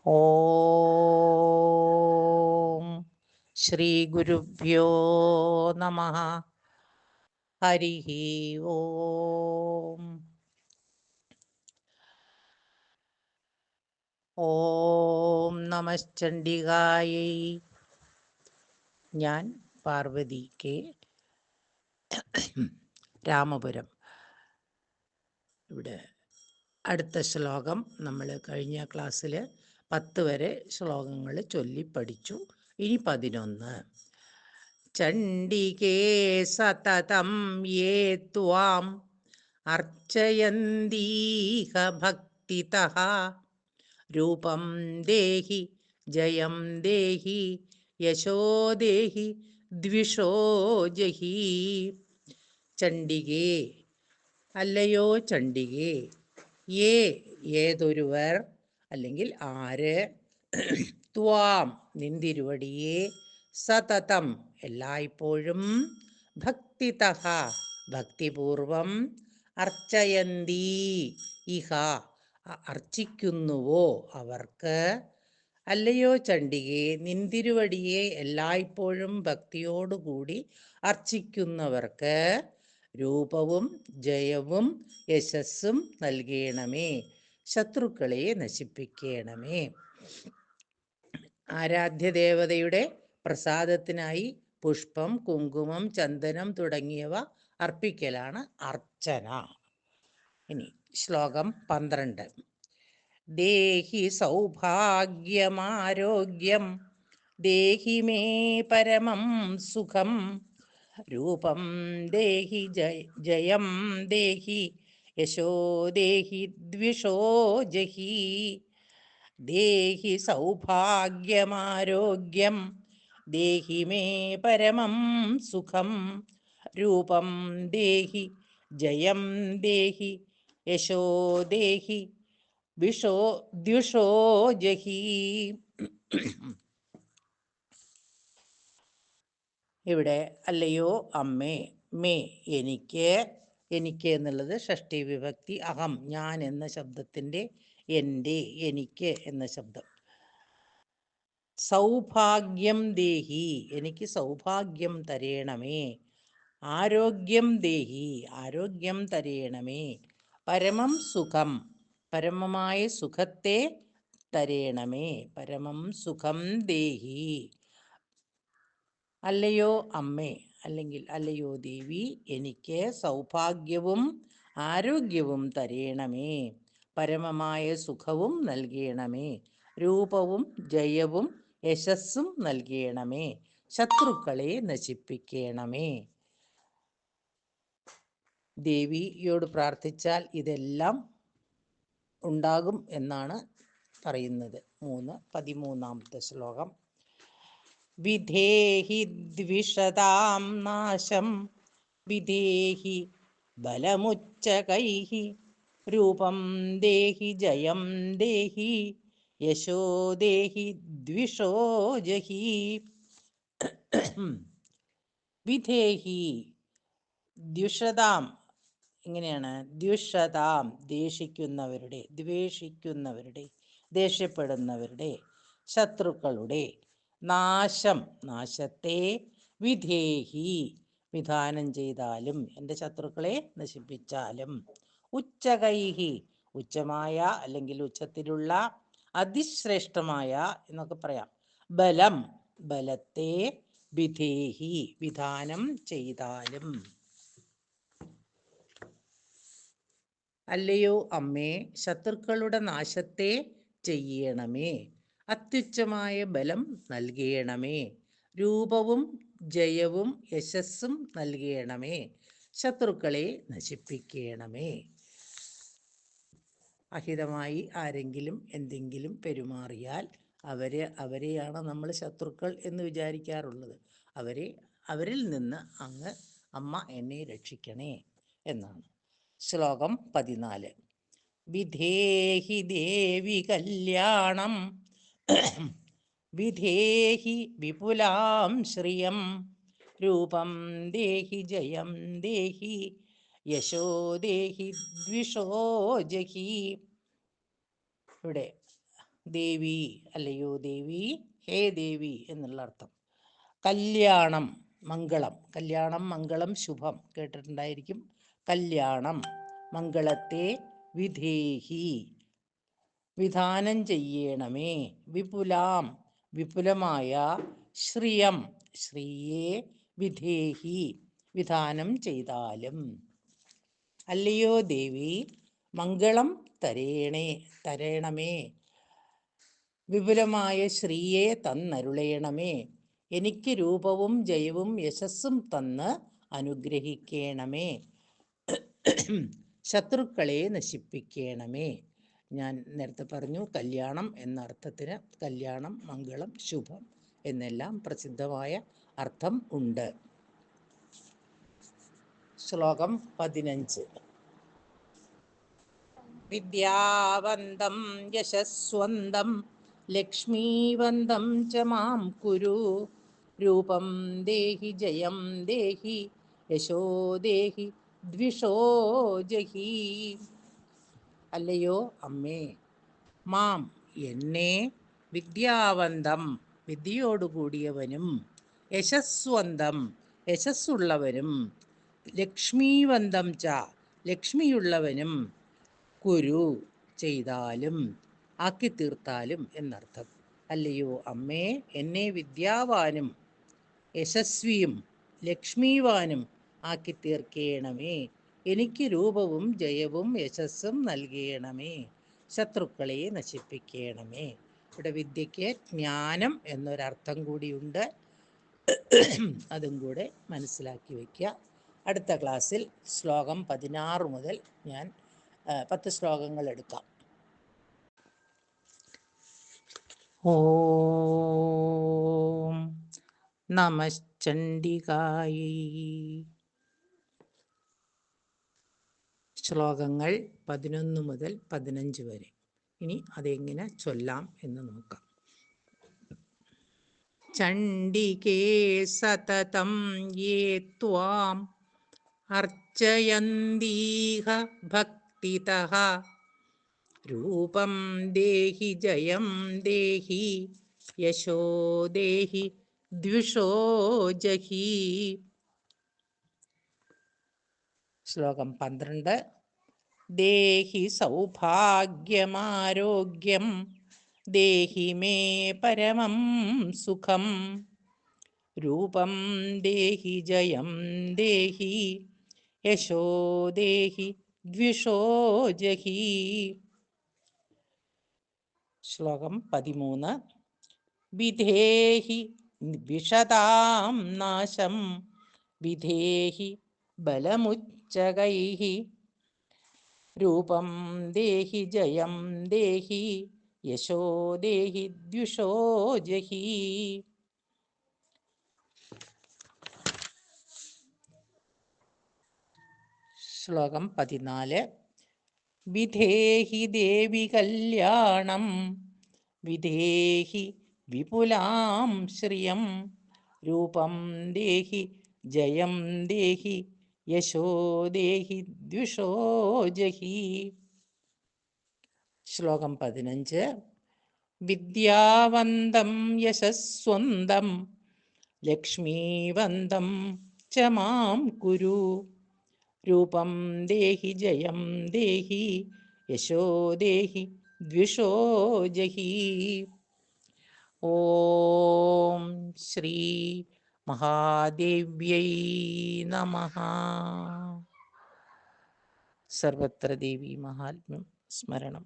ഓം ശ്രീ ഗുരുഭ്യോ നമഃ. ഹരി ഓം. ഓം നമശ്ചണ്ഡികായൈ. ഞാൻ പാർവതി കെ, രാമപുരം. ഇവിടെ അടുത്ത ശ്ലോകം നമ്മൾ കഴിഞ്ഞ ക്ലാസ്സിൽ 10 വരെ ശ്ലോകങ്ങൾ ചൊല്ലി പഠിച്ചു. ഇനി 11. ചണ്ഡികേ സതതം യേ ത്വാം അർച്ചയന്തീഹ ഭക്തിതഃ രൂപം ദേഹി ജയം ദേഹി യശോ ദേഹി ദ്വിഷോ ജഹി. ചണ്ഡികേ, അല്ലയോ ചണ്ഡികേ, ഏ ഏതൊരുവർ അല്ലെങ്കിൽ ആര്, ത്വാം നിന്തിരുവടിയെ, സതതം എല്ലായ്പ്പോഴും, ഭക്തിതഃ ഭക്തിപൂർവം, അർച്ചയന്തി ഇഹ അർച്ചിക്കുന്നുവോ അവർക്ക്, അല്ലയോ ചണ്ഡികേ നിന്തിരുവടിയെ എല്ലായ്പ്പോഴും ഭക്തിയോടുകൂടി അർച്ചിക്കുന്നവർക്ക് രൂപവും ജയവും യശസ്സും നൽകണമേ, ശത്രുക്കളെ നശിപ്പിക്കണമേ. ആരാധ്യദേവതയുടെ പ്രസാദത്തിനായി പുഷ്പം, കുങ്കുമം, ചന്ദനം തുടങ്ങിയവ അർപ്പിക്കലാണ് അർച്ചന. ഇനി ശ്ലോകം 12. ദേഹി സൗഭാഗ്യമാരോഗ്യം ദേഹി മേ പരമം സുഖം രൂപം ദേഹി ജയം ദേഹി യശോ ദേഹി ദ്വിഷോ ജഹി. ദേഹി സൗഭാഗ്യമാരോഗ്യം ദേഹി മേ പരമം സുഖം രൂപം ദേഹി ജയം ദേഹി യശോ ദേഹി ദ്വിഷോ ജഹി. ഇവിടെ അല്ലയോ അമ്മേ, മേ എനിക്ക്, എനിക്ക് എന്നുള്ളത് ഷഷ്ടി വിഭക്തി. അഹം ഞാൻ എന്ന ശബ്ദത്തിൻ്റെ എൻ്റെ, എനിക്ക് എന്ന ശബ്ദം. സൗഭാഗ്യം ദേഹി എനിക്ക് സൗഭാഗ്യം തരേണമേ. ആരോഗ്യം ദേഹി ആരോഗ്യം തരേണമേ. പരമം സുഖം പരമമായ സുഖത്തെ തരേണമേ. പരമം സുഖം ദേഹി. അല്ലയോ അമ്മേ അല്ലെങ്കിൽ അല്ലയോ ദേവി, എനിക്ക് സൗഭാഗ്യവും ആരോഗ്യവും തരേണമേ, പരമമായ സുഖവും നൽകണമേ, രൂപവും ജയവും യശസ്സും നൽകണമേ, ശത്രുക്കളെ നശിപ്പിക്കണമേ. ദേവിയോട് പ്രാർത്ഥിച്ചാൽ ഇതെല്ലാം ഉണ്ടാകും എന്നാണ് പറയുന്നത്. 13-ാമത്തെ ശ്ലോകം. വിധേഹി ദ്വിഷതാം നാശം വിധേഹി ബലമുച്ചകൈഹി രൂപം ദേഹി ജയം ദേഹി യശോ ദേഹി ദ്വിഷോ ജഹി. വിധേഹി ദ്വിഷതാം, ഇങ്ങനെയാണ് ദ്വിഷതാം ദേഷിക്കുന്നവരുടെ, ദ്വേഷിക്കുന്നവരുടെ, ദേഷ്യപ്പെടുന്നവരുടെ, ശത്രുക്കളുടെ, നാശം നാശത്തെ, വിധേഹി വിധാനം ചെയ്താലും, എൻ്റെ ശത്രുക്കളെ നശിപ്പിച്ചാലും, ഉച്ചകൈഹി ഉച്ചമായ അല്ലെങ്കിൽ ഉച്ചത്തിലുള്ള, അതിശ്രേഷ്ഠമായ എന്നൊക്കെ പറയാം, ബലം ബലത്തെ, വിധേഹി വിധാനം ചെയ്താലും. അല്ലയോ അമ്മേ, ശത്രുക്കളുടെ നാശത്തെ ചെയ്യണമേ, അത്യുച്ചമായ ബലം നൽകണമേ, രൂപവും ജയവും യശസ്സും നൽകണമേ, ശത്രുക്കളെ നശിപ്പിക്കണമേ. അഹിതമായി ആരെങ്കിലും എന്തെങ്കിലും പെരുമാറിയാൽ അവരെയാണ് നമ്മൾ ശത്രുക്കൾ എന്ന് വിചാരിക്കാറുള്ളത്. അവരിൽ നിന്ന് അങ്ങ് അമ്മ എന്നെ രക്ഷിക്കണേ എന്നാണ്. ശ്ലോകം 14. വിധേഹി ദേവി കല്യാണം വിധേഹി വിപുലാം ശ്രിയം രൂപം ദേഹി ജയം ദേഹി യശോ ദേഹി ദ്വിഷോ ജഹി. ഇവിടെ ദേവി അല്ലയോ ദേവി, ഹേ ദേവി എന്നുള്ള അർത്ഥം. കല്യാണം മംഗളം, കല്യാണം മംഗളം ശുഭം കേട്ടിട്ടുണ്ടായിരിക്കും. കല്യാണം മംഗളത്തെ വിധേഹി വിധാനം ചെയ്യണമേ. വിപുലാം വിപുലമായ ശ്രിയം ശ്രീയെ വിധേഹി വിധാനം ചെയ്താലും. അല്ലയോ ദേവി മംഗളം തരേണമേ, വിപുലമായ ശ്രീയെ തന്നരുളേണമേ. എനിക്ക് രൂപവും ജയവും യശസ്സും തന്ന് അനുഗ്രഹിക്കണമേ. ശത്രുക്കളെ നശിപ്പിക്കണമേ. ഞാൻ നേരത്തെ പറഞ്ഞു കല്യാണം എന്ന അർത്ഥത്തിന് കല്യാണം മംഗളം ശുഭം എന്നെല്ലാം പ്രസിദ്ധമായ അർത്ഥം ഉണ്ട്. ശ്ലോകം 15. വിദ്യാവന്തം യശസ്വന്തം ലക്ഷ്മീവന്തം ച മാം കുരു. രൂപം ദേഹി ജയം ദേഹി യശോ ദേഹി ദ്വിഷോ ജഹി. അല്ലയോ അമ്മേ, മാം എന്നെ, വിദ്യാവന്തം വിദ്യയോടുകൂടിയവനും, യശസ്വന്തം യശസ്സുള്ളവനും, ലക്ഷ്മീവന്തം ച ലക്ഷ്മിയുള്ളവനും, കുരു ചെയ്താലും ആക്കിത്തീർത്താലും എന്നർത്ഥം. അല്ലയോ അമ്മേ, എന്നെ വിദ്യാവാനും യശസ്വിയും ലക്ഷ്മീവാനും ആക്കിത്തീർക്കണമേ. എനിക്ക് രൂപവും ജയവും യശസ്സും നൽകണമേ. ശത്രുക്കളെ നശിപ്പിക്കണമേ. ഇവിടെ വിദ്യയ്ക്ക് ജ്ഞാനം എന്നൊരർത്ഥം കൂടിയുണ്ട്. അതും കൂടെ മനസ്സിലാക്കി വയ്ക്കുക. അടുത്ത ക്ലാസ്സിൽ ശ്ലോകം 16 മുതൽ ഞാൻ 10 ശ്ലോകങ്ങൾ എടുക്കാം. ഓം നമശ്ചണ്ഡികായൈ. ശ്ലോകങ്ങൾ 11 മുതൽ 15 വരെ. ഇനി അതെങ്ങനെ ചൊല്ലാം എന്ന് നോക്കാം. ചണ്ഡികേ സതതം യേ ത്വാം അർച്ചയന്തീഹ ഭക്തിതഃ. രൂപം ദേഹി ജയം ദേഹി യശോ ദേഹി ദ്വിഷോ ജഹി. ശ്ലോകം 12. ദേഹി സൗഭാഗ്യമാരോഗ്യം ദേഹി മേ പരമം സുഖം. രൂപം ദേഹി ജയം ദേഹി യശോ ദേഹി ദ്വിഷോ ജഹി. ശ്ലോകം 13. വിധേഹി വിഷതാം നാശം വിധേഹി ബലമുച്ചകൈഃ. രൂപം ദേഹി ജയം ദേഹി യശോ ദേഹി ദ്വിഷോ ജഹി. ശ്ലോകം 14. വിധേഹി ദേവി കല്യാണം വിധേഹി വിപുലാം ശ്രിയം. രൂപം ദേഹി ജയം ദേഹി യശോ ദേഹി ദ്വിഷോ ജഹി. ശ്ലോകം 15. വിദ്യാവന്തം യശസ്വന്തം ലക്ഷ്മീവന്തം ച മാം കുരു. രൂപം ദേഹി ജയം ദേഹി യശോ ദേഹി ദ്വിഷോ ജഹി. ഓം ശ്രീ മഹാദേവ്യൈ നമഃ. സർവത്ര ദേവീ മഹാത്മ്യം സ്മരണം.